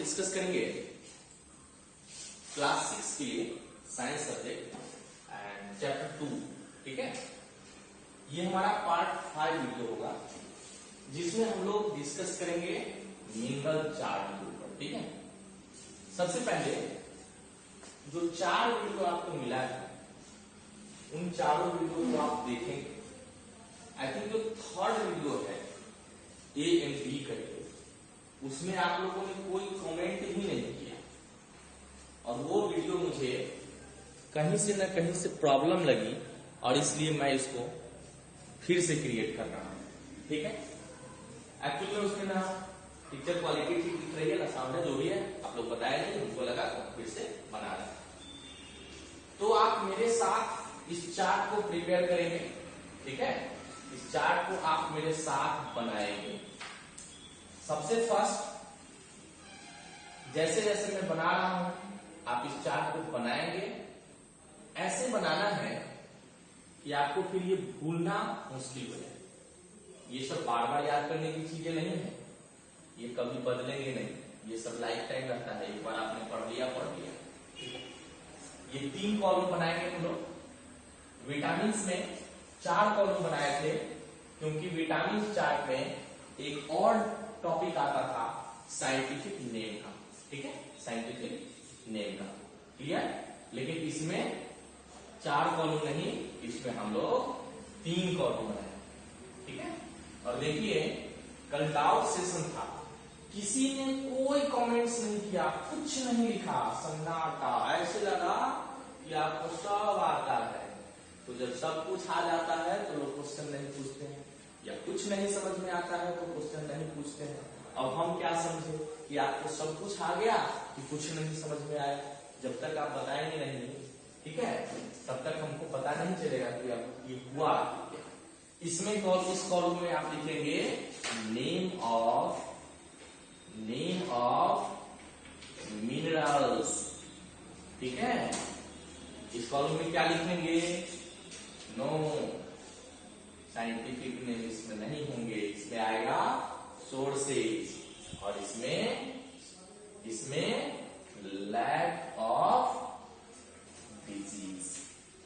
Discuss करेंगे class 6 के लिए साइंस सब्जेक्ट एंड चैप्टर 2। ठीक है, ये हमारा पार्ट 5 वीडियो होगा जिसमें हम लोग डिस्कस करेंगे मिनरल चार्ट के ऊपर। ठीक है, सबसे पहले जो 4 वीडियो आपको मिला है उन चारों वीडियो को आप देखेंगे। आई थिंक जो 3rd वीडियो है ए एंड बी करके, उसमें आप लोगों ने कोई कमेंट ही नहीं किया और वो वीडियो मुझे कहीं से न कहीं से प्रॉब्लम लगी और इसलिए मैं इसको फिर से क्रिएट कर रहा हूं। ठीक है, एक्चुअली में उसमें ना पिक्चर क्वालिटी ठीक दिख रही है ना, सामने जो भी है आप लोग बताए नहीं, मुझको लगा तो फिर से बना रहे। तो आप मेरे साथ इस चार्ट को प्रिपेयर करेंगे। ठीक है, इस चार्ट को आप मेरे साथ बनाएंगे। सबसे फर्स्ट जैसे जैसे मैं बना रहा हूं आप इस चार्ट को बनाएंगे। ऐसे बनाना है कि आपको फिर ये भूलना मुश्किल हो जाए। ये सब बार बार याद करने की चीजें नहीं है, ये कभी बदलेंगे नहीं, ये सब लाइफ टाइम रहता है। एक बार आपने पढ़ लिया। ये 3 कॉलम बनाएंगे हम लोग। विटामिन में 4 कॉलम बनाए थे क्योंकि विटामिन चार्ट में एक और टॉपिक आता था साइंटिफिक नेम का। ठीक है, साइंटिफिक नेम का, क्लियर। लेकिन इसमें 4 कॉलम नहीं, इसमें हम लोग 3 कॉलम बनाए। ठीक है, और देखिए कल डाउट सेशन था, किसी ने कोई कमेंट्स नहीं किया, कुछ नहीं लिखा, सन्नाटा। ऐसे लगा कि आपको सब आता है। तो जब सब कुछ आ जाता है तो लोग क्वेश्चन नहीं पूछते हैं, या कुछ नहीं समझ में आता है तो क्वेश्चन नहीं पूछते हैं। अब हम क्या समझे कि आपको सब कुछ आ गया कि कुछ नहीं समझ में आया। जब तक आप बताएंगे नहीं, ठीक है, तब तक हमको पता नहीं चलेगा कि अब ये हुआ क्या। इसमें इस कॉलम में आप लिखेंगे नेम ऑफ मिनरल्स। ठीक है, इस कॉलम में क्या लिखेंगे? नो, साइंटिफिक नेम इसमें नहीं होंगे, इसमें आएगा सोर्सेज, और इसमें लैक ऑफ डिजीज।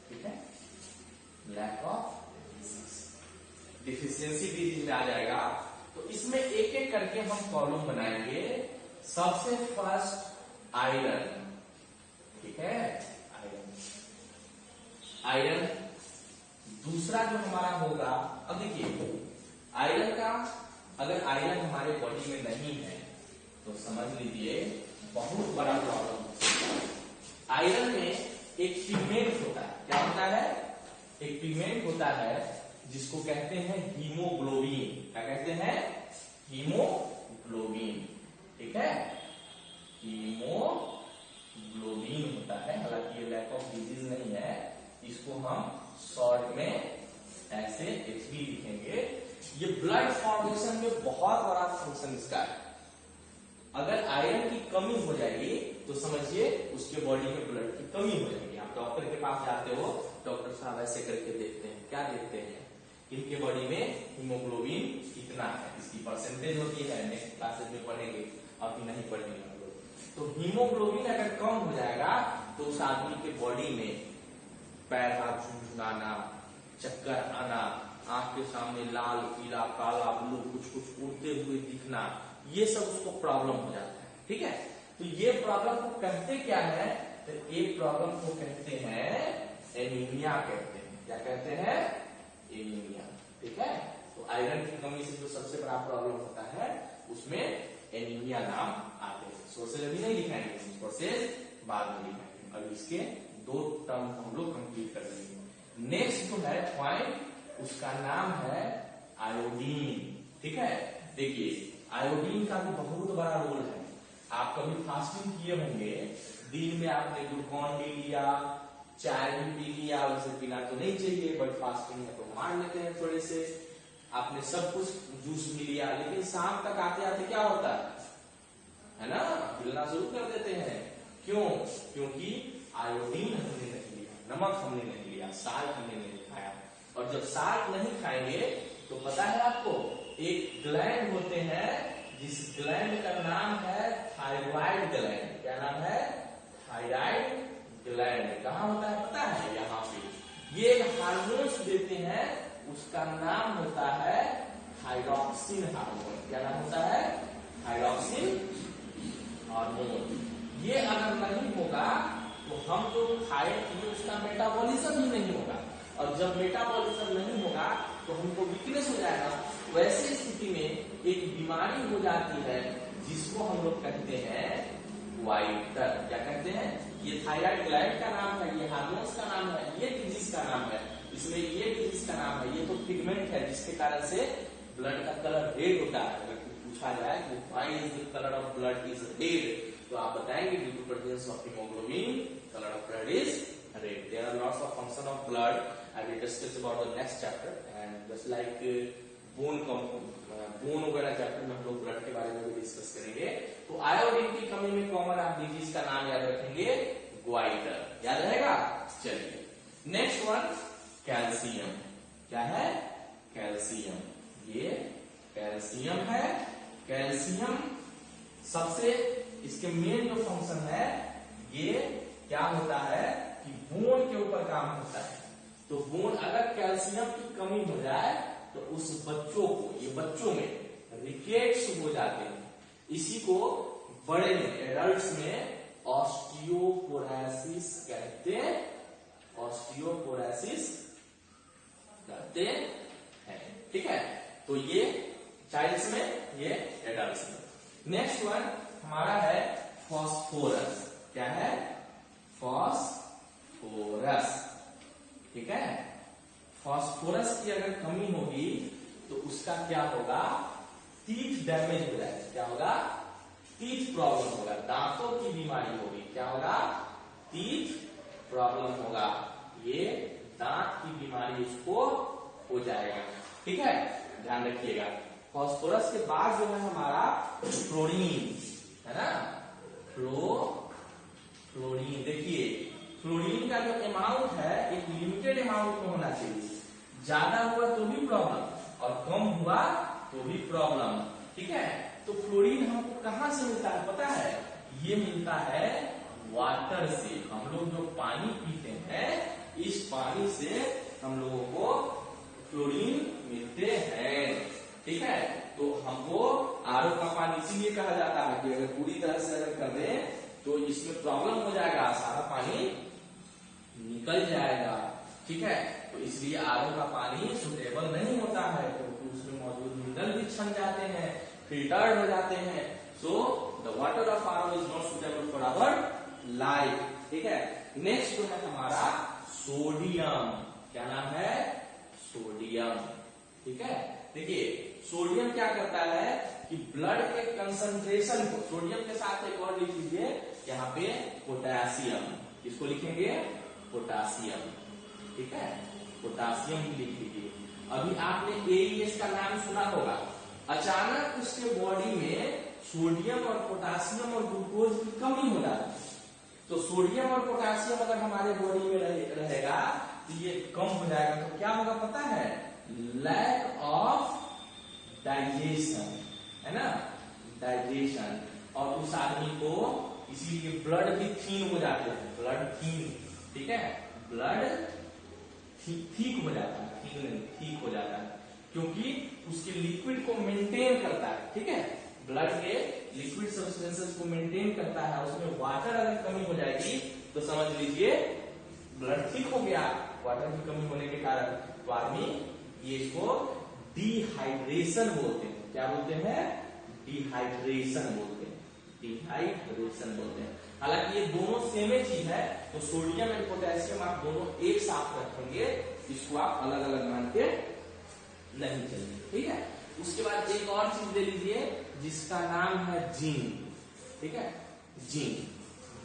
ठीक है, lack of disease, deficiency disease में आ जाएगा। तो इसमें एक एक करके हम कॉलम बनाएंगे। सबसे फर्स्ट आयरन। ठीक है, आयरन। दूसरा जो हमारा होगा, अब देखिए आयरन का, अगर आयरन हमारे बॉडी में नहीं है तो समझ लीजिए बहुत बड़ा प्रॉब्लम है। आयरन में एक पिगमेंट होता है। क्या होता है? एक पिगमेंट होता है जिसको कहते हैं हीमोग्लोबिन। क्या कहते हैं? हीमोग्लोबिन। ठीक है, हीमोग्लोबिन होता है। हालांकि ये लैक ऑफ डिजीज नहीं है, इसको हम शॉर्ट में ऐसे HB लिखेंगे। ये ब्लड फॉर्मेशन में बहुत बड़ा फंक्शन इसका है। अगर आयरन की कमी हो जाएगी तो समझिए उसके बॉडी में ब्लड की कमी हो जाएगी। आप डॉक्टर के पास जाते हो, डॉक्टर साहब ऐसे करके देखते हैं, क्या देखते हैं? इनके बॉडी में हीमोग्लोबिन कितना है, इसकी परसेंटेज होती है, नेक्स्ट क्लासेज में पढ़ेंगे, अभी नहीं पढ़ेंगे हम लोग। तो हीमोग्लोबिन अगर कम हो जाएगा तो उस आदमी के बॉडी में पैर हाथ झुंझुनाना, चक्कर आना, आंख के सामने लाल पीला काला ब्लू कुछ उड़ते हुए दिखना, ये सब उसको प्रॉब्लम हो जाता है। ठीक है, तो ये प्रॉब्लम को कहते क्या है? तो ये प्रॉब्लम को कहते हैं एनीमिया कहते हैं। क्या कहते हैं? एनीमिया। ठीक है, तो आयरन की कमी से जो सबसे बड़ा प्रॉब्लम होता है उसमें एनीमिया नाम आते हैं। सोर्सेज अभी नहीं लिखाएंगे, सोर्सेज बाद में लिखाएंगे। अब इसके 2 टर्म हम लोग कंप्लीट कर लेंगे। नेक्स्ट जो है पॉइंट, उसका नाम है आयोडीन। ठीक है, देखिए आयोडीन का भी बहुत बड़ा रोल है। आप कभी फास्टिंग किए होंगे, दिन में आपने ग्लूकॉन डी लिया, चाय भी पी लिया, वैसे पीना तो नहीं चाहिए बट फास्टिंग में तो मार लेते हैं थोड़े से। आपने सब कुछ जूस भी लिया, लेकिन शाम तक आते आते क्या होता है ना, हिलना शुरू कर देते हैं। क्यों? क्योंकि आयोडीन हमने नहीं लिया, नमक हमने नहीं लिया, साल्ट हमने नहीं खाया। और जब साल्ट नहीं खाएंगे तो पता है आपको, एक ग्लैंड होते हैं जिस ग्लैंड का नाम है थायराइड ग्लैंड। क्या नाम है? Thyroid gland. कहाँ होता है पता है? यहाँ पे ये हार्मोन्स देते हैं, उसका नाम होता है थायरॉक्सिन हार्मोन। क्या नाम होता है? Thyroxine hormone. ये अगर नहीं होगा तो हम जो खाएंगे उसका मेटाबॉलिज्म ही नहीं होगा, और जब मेटाबॉलिज्म नहीं होगा तो हमको वीकनेस हो जाएगा। वैसे स्थिति में एक बीमारी हो जाती है जिसको हम लोग कहते हैं ग्वाइटर। क्या कहते हैं? ये थायराइड ग्लैंड का नाम है, ये हार्मोन्स का नाम है, ये डिजीज का नाम है, इसमें ये डिजीज का नाम है। ये तो पिगमेंट है जिसके कारण से ब्लड का कलर रेड होता है। अगर पूछा जाए कि why is the colour of blood is red, तो आप बताएंगे due to presence of haemoglobin colour of blood is red. There are lots of function of blood, I will discuss about the next chapter. And just like bone वगैरह chapter में हम लोग blood के बारे में भी डिस्कस करेंगे। तो आयोडीन की कमी में कॉमन आप डिजीज का नाम याद रखेंगे, ग्वाइटर। याद रहेगा? चलिए नेक्स्ट वन, कैल्शियम। क्या है? कैल्शियम। ये कैल्शियम है। कैल्शियम सबसे इसके मेन जो फंक्शन है, ये क्या होता है कि बोन के ऊपर काम होता है। तो बोन अगर कैल्शियम की कमी हो जाए तो उस बच्चों को, ये बच्चों में रिकेट्स हो जाते हैं। इसी को बड़े में, एडल्ट्स में ऑस्टियोपोरोसिस कहते हैं। ऑस्टियोपोरोसिस कहते हैं। ठीक है? तो ये चाइल्ड्स में, ये एडल्ट्स में। नेक्स्ट वन हमारा है फास्फोरस। क्या है? फास्फोरस। ठीक है? फास्फोरस की अगर कमी होगी तो उसका क्या होगा? टीथ डैमेज हो जाएगा। क्या होगा? टीथ प्रॉब्लम होगा, दांतों की बीमारी होगी। क्या होगा? टीथ प्रॉब्लम होगा। ये दांत की बीमारी उसको हो जाएगा। ठीक है? ध्यान रखिएगा। फास्फोरस के बाद जो है हमारा फ्लोरीन है ना, फ्लोरीन। देखिए फ्लोरीन का जो अमाउंट है एक लिमिटेड अमाउंट में होना चाहिए। ज्यादा हुआ तो भी प्रॉब्लम और कम हुआ तो भी प्रॉब्लम। ठीक है? तो फ्लोरीन हमको कहां से मिलता है पता है? ये मिलता है वाटर से। हम लोग जो पानी पीते हैं, इस पानी से हम लोगों को फ्लोरीन मिलते हैं। ठीक है? तो हमको आरओ का पानी इसीलिए कहा जाता है कि अगर पूरी तरह से अगर कर दें तो इसमें प्रॉब्लम हो जाएगा, सारा पानी निकल जाएगा। ठीक है? तो इसलिए आरओ का पानी सुटेबल नहीं होता है, क्योंकि उसमें मौजूद मिनरल भी छन जाते हैं, फिल्टर्ड हो जाते हैं। So the water of RO is not suitable for our life. ठीक है? नेक्स्ट जो है हमारा सोडियम। क्या नाम है? सोडियम। ठीक है? देखिए सोडियम क्या करता है कि ब्लड के कंसंट्रेशन को, सोडियम के साथ एक और लिख लीजिए यहाँ पे पोटेशियम। इसको लिखेंगे पोटेशियम। ठीक है? पोटेशियम भी लिख लीजिए। अभी आपने एईएस का नाम सुना होगा। अचानक उसके बॉडी में सोडियम और पोटेशियम और ग्लूकोज की कमी हो जाती है। तो सोडियम और पोटेशियम अगर हमारे बॉडी में रहेगा तो ये कम हो जाएगा। तो क्या होगा पता है? लैक ऑफ डाइजेशन, है ना, डाइजेशन। और उस आदमी को इसीलिए ब्लड भी थीन हो जाते हैं, ब्लड थीन। ठीक है? ब्लड ठीक हो जाता है, ठीक हो जाता है, क्योंकि उसके लिक्विड को मेंटेन करता है। ठीक है? ब्लड के लिक्विड सब्सटेंसेस को मेंटेन करता है। उसमें वाटर अगर कमी हो जाएगी तो समझ लीजिए ब्लड ठीक हो गया, वाटर की कमी होने के कारण। तो आदमी ये इसको डिहाइड्रेशन बोलते हैं। क्या बोलते हैं? डिहाइड्रेशन बोलते हैं। डिहाइड्रेशन बोलते हैं। हालांकि ये दोनों सेम ही चीज है, तो सोडियम एंड पोटेशियम आप दोनों एक साथ रखेंगे, इसको आप अलग अलग मान के नहीं चलेंगे। ठीक है? उसके बाद एक और चीज ले लीजिए जिसका नाम है जिंक। ठीक है? जिंक।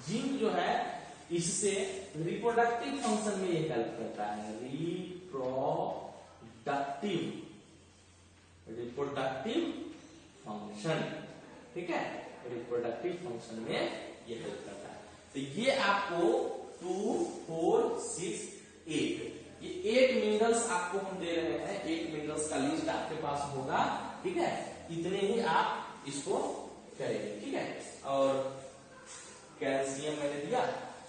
जिंक जो है इससे रिप्रोडक्टिव फंक्शन में ये हेल्प करता है। Reproductive function. ठीक है? रिप्रोडक्टिव फंक्शन में ये हेल्प करता है। तो ये आपको 2, 4, 6, 8 ये 8 मिनरल्स आपको हम दे रहे हैं। 8 मिनरल्स का लिस्ट आपके पास होगा। ठीक है? इतने ही आप इसको करेंगे, ठीक है। और कैल्शियम मैंने दिया,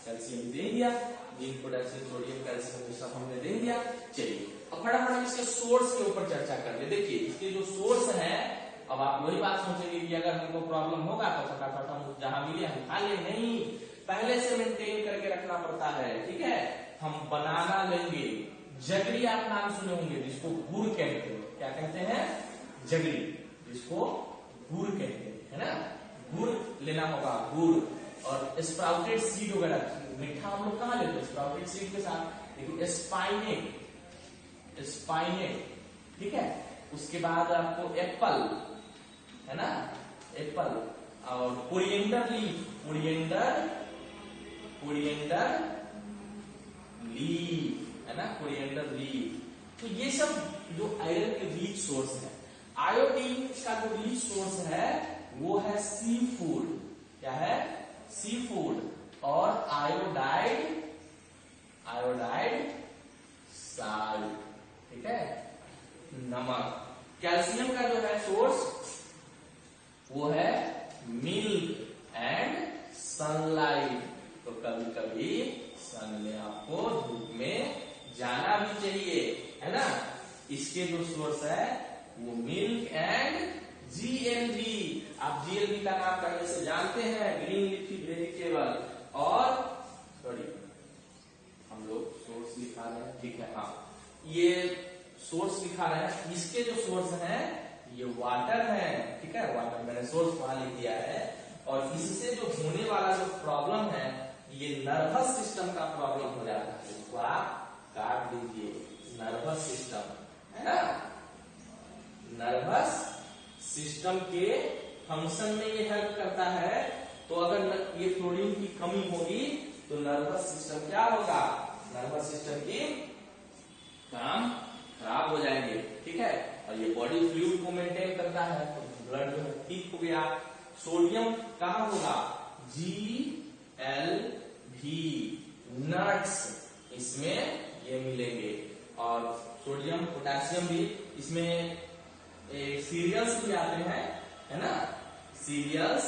कैल्शियम दे दिया, जिंक पोटेशियम सोडियम कैल्शियम ये सब हमने दे दिया। चलिए अब फटाफट हम इसके सोर्स के ऊपर चर्चा कर ले। देखिए इसके जो सोर्स है, अब आप वही बात सोचेंगे कि अगर हमको प्रॉब्लम होगा तो फटाफट हम जहां मिले हम खा ले, नहीं, पहले से मेंटेन करके रखना पड़ता है, ठीक है। हम बनाना लेंगे, जगरी आप नाम सुने होंगे जिसको गुड़ कहते हैं, क्या कहते हैं, जगरी, जिसको गुड़ कहते हैं, है ना। गुड़ लेना होगा, गुड़, और स्प्राउटेड सीड वगैरह, मीठा हम लोग कहाँ लेते हैं, स्प्राउटेड सीड के साथ। देखिए स्पाइनेट, स्पाइनेट, ठीक है। उसके बाद आपको एप्पल, है ना, एप्पल, और coriander leaf, coriander, coriander leaf, है ना, कोरिएंडर लीफ। तो ये सब जो आयरन के रिच सोर्स है। आयोडीन का जो रिच सोर्स है वो है सी फूड, क्या है, सी फूड, और आयोडाइड, आयोडाइड साल्ट, ठीक है, नमक। कैल्शियम का जो है सोर्स वो है मिल्क एंड सनलाइट। तो कभी कभी सन में आपको धूप में जाना भी चाहिए, है ना। इसके जो सोर्स है वो मिल्क एंड जीएलबी। आप जीएलबी का नाम पहले से जानते हैं, ग्रीन लीफी वेजिटेबल। और सॉरी हम लोग सोर्स लिखा रहे हैं, ठीक है, हाँ, ये सोर्स लिखा रहे हैं। इसके जो सोर्स है ये वाटर है, ठीक है, वाटर मैंने सोर्स वहां लिख दिया है। और इससे जो होने वाला जो प्रॉब्लम है ये नर्वस सिस्टम का प्रॉब्लम हो जाता है, इसको आप काट दीजिए, नर्वस सिस्टम, है ना। नर्वस सिस्टम के फंक्शन में ये हेल्प करता है। तो अगर ये फ्लोरीन की कमी होगी तो नर्वस सिस्टम क्या होगा, नर्वस सिस्टम की काम खराब हो जाएंगे, ठीक है। और ये बॉडी फ्लूइड को मेंटेन करता है, तो ब्लड जो है ठीक हो गया। सोडियम कहाँ होगा, GLV, नट्स, इसमें ये मिलेंगे। और सोडियम पोटेशियम भी इसमें, सीरियल्स भी आते हैं, है ना, सीरियल्स,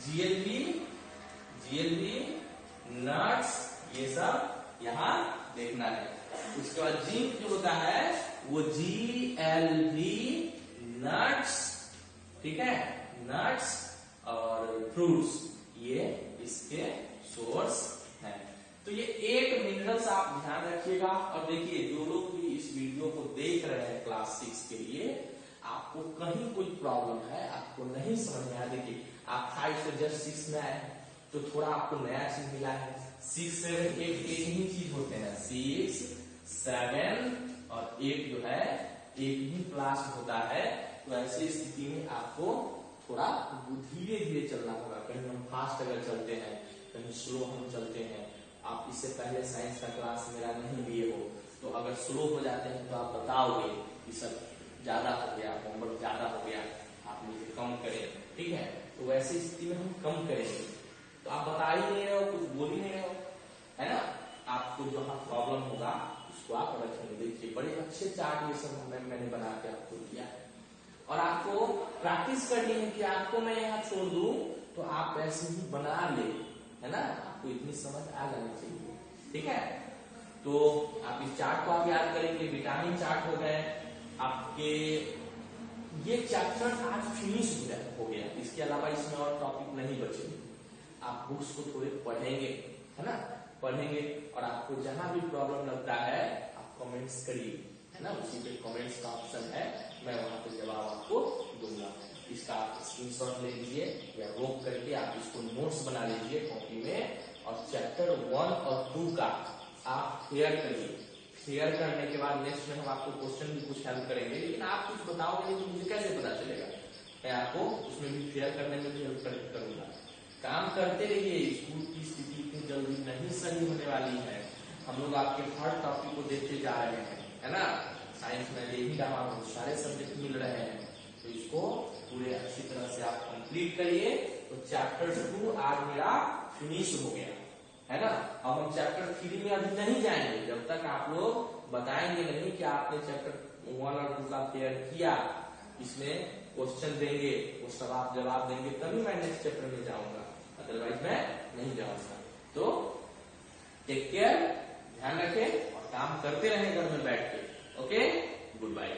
GLV, नट्स, ये सब यहाँ देखना है। उसके बाद जिंक जो होता है वो GLV, नट्स, ठीक है, नट्स और फ्रूट्स, ये इसके सोर्स हैं। तो ये 8 मिनरल्स आप ध्यान रखिएगा। और देखिए जो लोग भी इस वीडियो को देख रहे हैं क्लास 6 के लिए, आपको कहीं कोई प्रॉब्लम है, आपको नहीं समझ में आया, देखिए आप 5 से जस्ट 6 में आए तो थोड़ा आपको नया चीज मिला है। 6, 7, 8 एक ही चीज होते हैं, 6, 7 और 8 जो है एक ही क्लास होता है। तो ऐसी स्थिति में आपको थोड़ा धीरे धीरे चलना होगा। कहीं हम फास्ट अगर चलते हैं, कहीं स्लो हम चलते हैं। आप इससे पहले साइंस का क्लास मेरा नहीं लिए हो तो अगर स्लो हो जाते हैं तो आप बताओगे कि सब ज्यादा हो गया, होमवर्क ज्यादा हो गया, आप मुझे कम करें, ठीक है। तो वैसी स्थिति में हम कम करेंगे। तो आप बता ही नहीं रहे हो, कुछ बोल ही नहीं रहे हो, है ना। आपको जहां प्रॉब्लम होगा उसको आप रखेंगे। देखिए बड़े अच्छे चार्ट ये सब मैंने बना के आपको दिया है। और आपको प्रैक्टिस करनी है कि आपको मैं यहाँ छोड़ दूं तो आप ऐसे ही बना ले, है ना। आपको इतनी समझ आ जानी चाहिए, ठीक है। तो आप इस चार्ट को आप याद करेंगे। विटामिन चार्ट हो गए आपके, ये चैप्टर आज फिनिश हो गया। इसके अलावा इसमें और टॉपिक नहीं बचेंगे। आप बुक्स को थोड़े पढ़ेंगे, है ना, पढ़ेंगे। और आपको जहां भी प्रॉब्लम लगता है आप कमेंट्स करिए, है ना। उसी पे कमेंट्स का ऑप्शन है, मैं वहां पे जवाब आपको दूंगा। इसका आप स्क्रीनशॉट ले लीजिए या रोक करके आप इसको नोट्स बना लीजिए कॉपी में। और चैप्टर 1 और 2 का आप क्लियर करिए। क्लियर करने के बाद नेक्स्ट में हम आपको क्वेश्चन भी कुछ हेल्प करेंगे, लेकिन आप कुछ बताओगे नहीं तो मुझे कैसे पता चलेगा। मैं आपको उसमें भी क्लियर करने में भी हेल्प करूंगा। काम करते रहिए। स्कूल की स्थिति इतनी जल्दी नहीं सही होने वाली है। हम लोग आपके हर टॉपिक को देखते जा रहे हैं, है ना। साइंस में ले ही रहा हूँ, सारे सब्जेक्ट मिल रहे हैं। तो इसको पूरे अच्छी तरह से आप कंप्लीट करिए। तो चैप्टर 2 आज मेरा फिनिश हो गया, है ना। अब हम चैप्टर 3 में अभी नहीं जाएंगे जब तक आप लोग बताएंगे नहीं कि आपने चैप्टर 1 और 2 का क्लियर किया। इसमें क्वेश्चन देंगे, वो सब आप जवाब देंगे तभी मैं नेक्स्ट चैप्टर में जाऊंगा, अदरवाइज मैं नहीं जाऊंगा। तो टेक केयर, ध्यान रखें और काम करते रहें घर में बैठ के। Okay, good bye.